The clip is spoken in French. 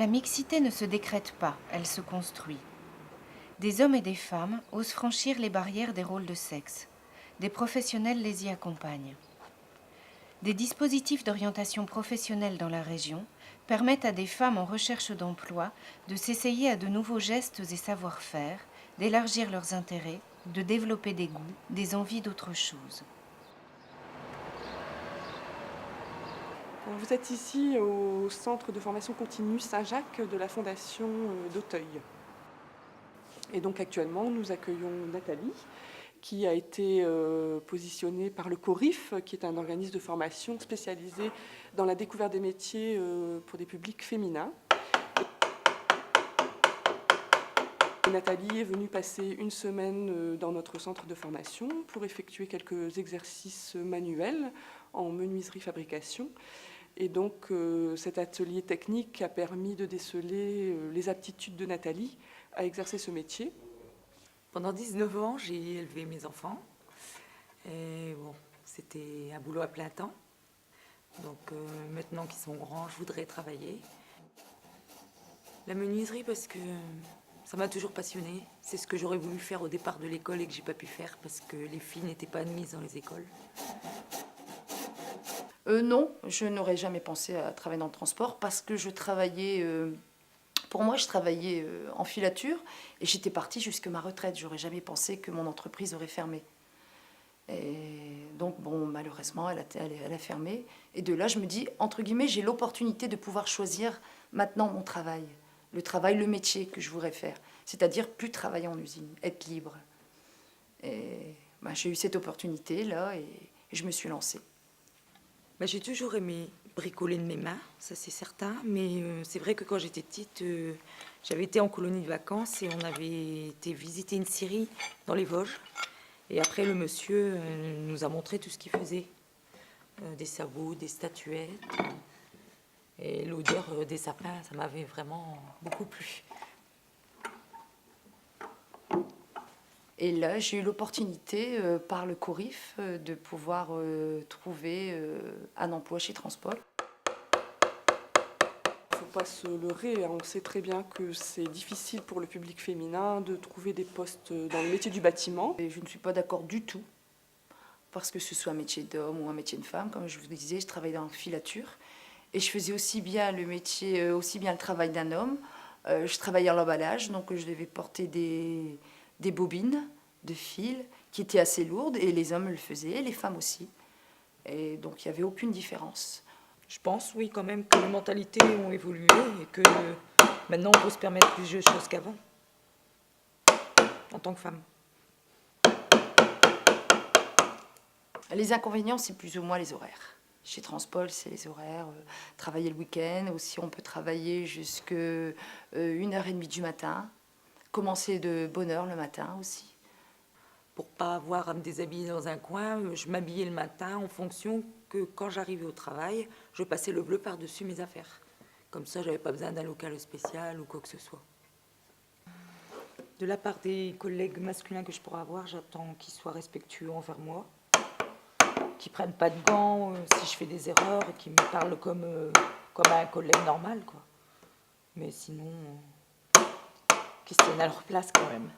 La mixité ne se décrète pas, elle se construit. Des hommes et des femmes osent franchir les barrières des rôles de sexe. Des professionnels les y accompagnent. Des dispositifs d'orientation professionnelle dans la région permettent à des femmes en recherche d'emploi de s'essayer à de nouveaux gestes et savoir-faire, d'élargir leurs intérêts, de développer des goûts, des envies d'autre chose. Vous êtes ici au centre de formation continue Saint-Jacques de la Fondation d'Auteuil. Et donc actuellement, nous accueillons Nathalie, qui a été positionnée par le CORIF, qui est un organisme de formation spécialisé dans la découverte des métiers pour des publics féminins. Nathalie est venue passer une semaine dans notre centre de formation pour effectuer quelques exercices manuels en menuiserie-fabrication. Et donc cet atelier technique a permis de déceler les aptitudes de Nathalie à exercer ce métier. Pendant 19 ans, j'ai élevé mes enfants. Et bon, c'était un boulot à plein temps. Donc maintenant qu'ils sont grands, je voudrais travailler. La menuiserie parce que ça m'a toujours passionnée. C'est ce que j'aurais voulu faire au départ de l'école et que j'ai pas pu faire parce que les filles n'étaient pas admises dans les écoles. Non, je n'aurais jamais pensé à travailler dans le transport parce que je travaillais, pour moi, je travaillais en filature et j'étais partie jusqu'à ma retraite. J'aurais jamais pensé que mon entreprise aurait fermé. Et donc, bon, malheureusement, elle a fermé. Et de là, je me dis, entre guillemets, j'ai l'opportunité de pouvoir choisir maintenant mon travail. Le métier que je voudrais faire. C'est-à-dire plus travailler en usine, être libre. Et ben, j'ai eu cette opportunité-là et je me suis lancée. Bah, j'ai toujours aimé bricoler de mes mains, ça c'est certain. Mais c'est vrai que quand j'étais petite, j'avais été en colonie de vacances et on avait été visiter une scierie dans les Vosges. Et après, le monsieur nous a montré tout ce qu'il faisait. Des sabots, des statuettes. Et l'odeur des sapins, ça m'avait vraiment beaucoup plu. Et là, j'ai eu l'opportunité, par le CORIF, de pouvoir trouver un emploi chez Transpol. Il ne faut pas se leurrer, on sait très bien que c'est difficile pour le public féminin de trouver des postes dans le métier du bâtiment. Et je ne suis pas d'accord du tout, parce que ce soit un métier d'homme ou un métier de femme. Comme je vous disais, je travaillais dans la filature. Et je faisais aussi bien le métier, aussi bien le travail d'un homme. Je travaillais en l'emballage, donc je devais porter des bobines de fil qui étaient assez lourdes. Et les hommes le faisaient, et les femmes aussi. Et donc il n'y avait aucune différence. Je pense, oui, quand même, que les mentalités ont évolué et que maintenant on peut se permettre plus de choses qu'avant, en tant que femme. Les inconvénients, c'est plus ou moins les horaires. Chez Transpol, c'est les horaires. Travailler le week-end, aussi on peut travailler jusqu'à 1h30 du matin. Commencer de bonne heure le matin aussi. Pour pas avoir à me déshabiller dans un coin, je m'habillais le matin en fonction que quand j'arrivais au travail, je passais le bleu par-dessus mes affaires. Comme ça, j'avais pas besoin d'un local spécial ou quoi que ce soit. De la part des collègues masculins que je pourrais avoir, j'attends qu'ils soient respectueux envers moi, qu'ils prennent pas de gants si je fais des erreurs, qu'ils me parlent comme un collègue normal, quoi. Mais sinon, qu'ils se tiennent à leur place quand même.